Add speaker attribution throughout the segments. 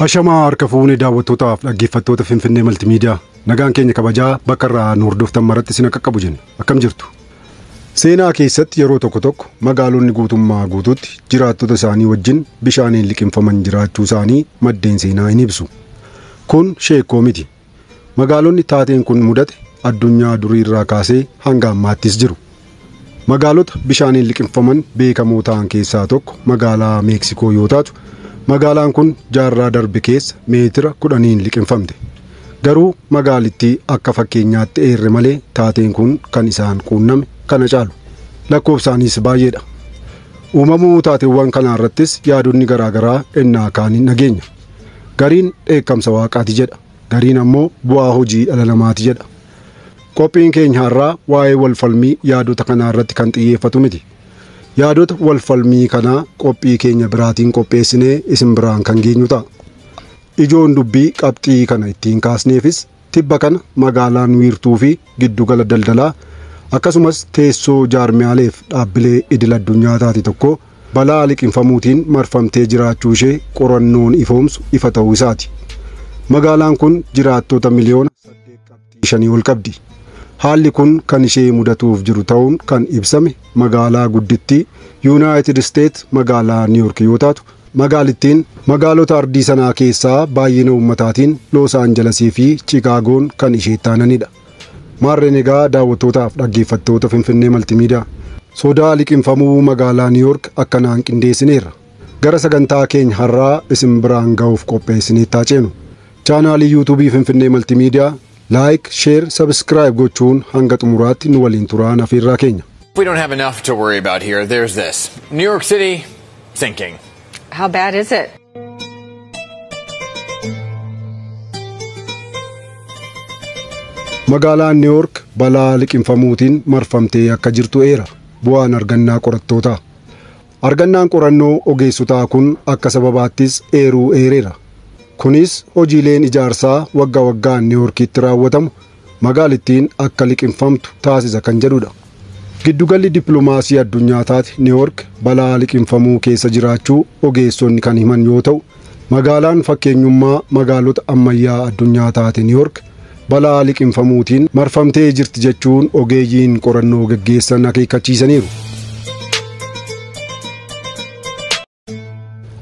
Speaker 1: Ashamaa harka fuunee daawwattootaaf dhaggeeffattoota Finfinnee Maltiimiidiyaa nagaan keenya kabajaa bakka irraa nu hordoftan maratti isin qaqqabu jenna. Akkam jirtu? Seenaa keessatti yeroo tokko magaalonni guutummaa guutuutti jiraattota isaanii wajjin bishaaniin liqimfaman jiraachuu isaanii maddeen seenaa hin ibsu. Kun sheekoo miti. Magaalonni taateen kun mudate addunyaa durii irraa kaasee hanga ammaattis jiru. Magaalota bishaaniin liqimfaman beekamoo ta'an keessaa tokko magaalaa Meeksikoo yoo taatu, magaalaan kun jaarraa darbe keessa meetira 10 liqimfamte. Garuu magaalittii akka fakkeenyaatti eerre malee taateen kun kan isaan quunname kana caalu. Lakkoofsaanis baay'eedha. Uumamuu taateewwan kanaa irrattis yaadonni garaagaraa ennaa kaaniin nageenya. Gariin dheekkamsa waaqaati jedha. Gariin ammoo bu'aa hojii dhala namaati jedha. Qophiin keenya har'aa waa'ee walfalmii yaadota kanaa irratti kan xiyyeeffatu miti. Yaadota walfalmii kanaa qophii keenya biraatiin qopheessinee isin biraan kan geenyu ta'a. Ijoon dubbii qabxii kana ittiin kaasneefis tibba kana magaalaan wiirtuu fi giddugala daldalaa akkasumas teessoo jaarmiyaaleef dhaabbilee idil addunyaa taate tokko balaa liqimfamuutiin marfamtee jiraachuu ishee qorannoon ifoomsu ifa ta'uu isaati. Magaalaan kun jiraattota miliyoona 8.5 ol qabdi. Haalli kun kan ishee mudatuuf jiru ta'uun kan ibsame magaalaa guddittii Yuunaayitid Isteet magaalaa Niiwuork yoo taatu, magaalittiin magaalota ardii sanaa keessaa baay'ina uummataatiin Loos Aanjalesii fi Chiikaagoon kan ishee taananidha. Maarreen egaa daawwattootaaf dhaggeeffattoota Finfinnee Maltiimiidiyaa sodaa liqimfamuu magaalaa Niiwuork akkanaan qindeessineerra. Gara sagantaa keenya har'aa isin biraan ga'uuf qopheessinee taaceenu. Chaanaalii yuutuubii Finfinnee Maltiimiidiyaa like, share, subscribe gochuun hanga xumuraatti nu waliin turaan afeerraa keenya.
Speaker 2: We don't have enough to worry about here. There's this. New York City sinking.
Speaker 3: How bad is it?
Speaker 1: Magaalaan Niiwuork balaa liqimfamuutiin marfamtee akka jirtu eera. Bu'aan argannaa qorattootaa. Argannaan qorannoo ogeessotaa kun akka sababaattis eeruu eereera. Kunis hojiileen ijaarsaa waggaa waggaan Niiwuorkitti raawwatamu magaalittiin akka liqimfamtu taasisa kan jedhudha. Giddugalli dippiloomaasii addunyaa taate Niiwuork balaa liqimfamuu keessa jiraachuu ogeessonni kan himan yoo ta'u, magaalaan fakkeenyummaa magaalota ammayyaa addunyaa taate Niiwuork balaa liqimfamuutiin marfamtee jirti jechuun ogeeyyiin qorannoo gaggeessan akeekkachiisaniiru.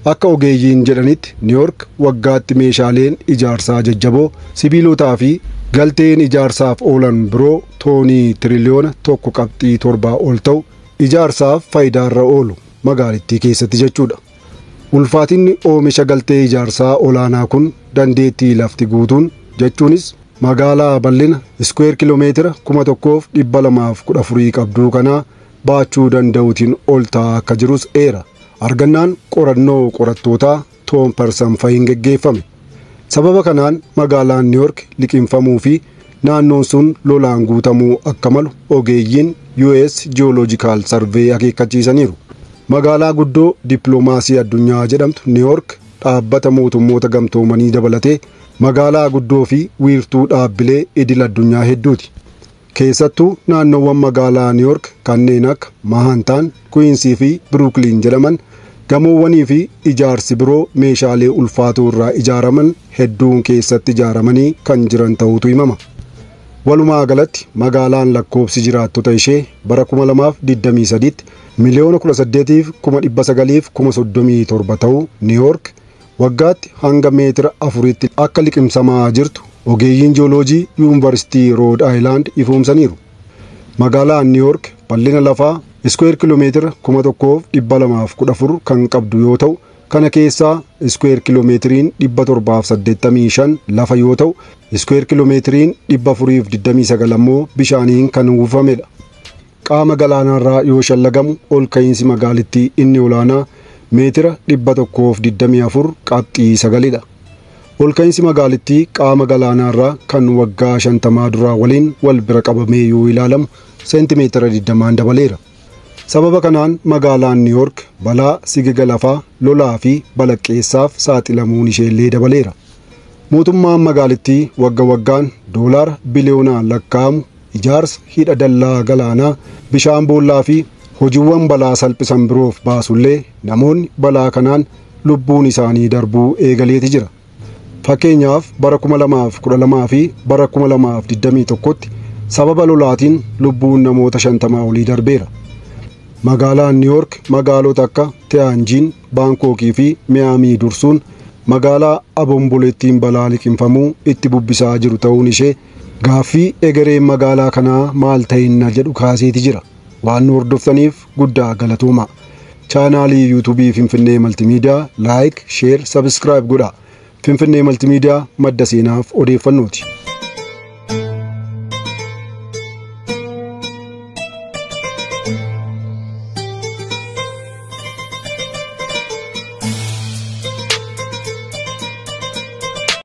Speaker 1: Akka ogeeyyiin jedhanitti Niiwuork waggaatti meeshaaleen ijaarsaa jajjaboo, sibiilotaa fi galteen ijaarsaaf oolan biroo toonii tiriliyoona 1.7 ol ta'u ijaarsaaf faayidaarra oolu magaalittii keessatti jechuudha. Ulfaatinni oomisha galtee ijaarsaa olaanaa kun dandeettii lafti guutuun jechuunis magaalaa bal'ina iskweer kiiloomeetira 1,214 qabduu kanaa baachuu danda'uutiin ol ta'aa akka jirus eera. Argannaan qorannoo qorattootaa Toom Parsan fa'iin geggeeffame. Sababa kanaan magaalaan Niiwuork liqimfamuu fi naannoon sun lolaan guutamuu akka malu ogeeyyiin US Geological Survey akeekkachiisaniiru. Magaalaa guddoo dippiloomaasii addunyaa jedhamtu Niiwuork dhaabbata mootummoota gamtoomanii dabalatee magaalaa guddoo fi wiirtuu dhaabbilee idil addunyaa hedduuti. Keessattuu naannoowwan magaalaa Niiwuork kanneen akka Mahantaan, Kuwiinsii fi Biruukliin jedhaman gamoowwanii fi ijaarsi biroo meeshaalee ulfaatoo irraa ijaaraman hedduun keessatti ijaaramanii kan jiran ta'utu himama. Walumaa galatti magaalaan lakkoofsi jiraattota ishee bara 2023 miliyoona 18,937 ta'uu Niiwuork waggaatti hanga meetira 4tti akka liqimsamaa jirtu ogeeyyiin jiyooloojii Yuunivarsiitii Rood Aayilaand ifoomsaniiru. Magaalaan Niiwuork bal'ina lafaa iskweer kiiloomeetira 1,214 kan qabdu yoo ta'u, kana keessaa iskweer kiiloomeetiriin 785 lafa yoo ta'u, iskweer kiiloomeetiriin 429 ammoo bishaaniin kan uwwifamedha. Qaama galaanaarraa yoo shallagamu ol ka'iinsi magaalittii inni olaanaa meetira 124.9dha. Ol ka'iinsi magaalittii qaama galaanaarraa kan waggaa 50 duraa waliin wal bira qabamee yoo ilaalamu seentimeetira 20 dabaleera. Sababa kanaan magaalaan Niiwuork balaa sigiga lafaa, lolaa fi balaqqeessaaf saaxilamuun isheellee dabaleera. Mootummaan magaalittii wagga waggaan doolaara biliyoonaan lakkaa'amu ijaarsa hidha dallaa galaanaa, bishaan boollaa fi hojiiwwan balaa salphisan biroof baasullee namoonni balaa kanaan lubbuun isaanii darbuu eegaleeti jira. Fakkeenyaaf bara 2012 fi bara 2021tti sababa lolaatiin lubbuun namoota 50 olii darbeera. Magaalaan New York magaalota akka Tianjin, Bangkokii fi Miami dursuun magaalaa abomboleettiin balaa liqimfamuu itti bubbisaa jiru ta'uun ishee gaaffii egereen magaalaa kanaa maal ta'inna jedhu kaaseeti jira. Waan nu hordoftaniif guddaa galatooma. Chaanaalii YouTube Finfinnee Multimedia like, share, subscribe godhaa. Finfinnee Multimedia madda seenaaf odeeffannooti.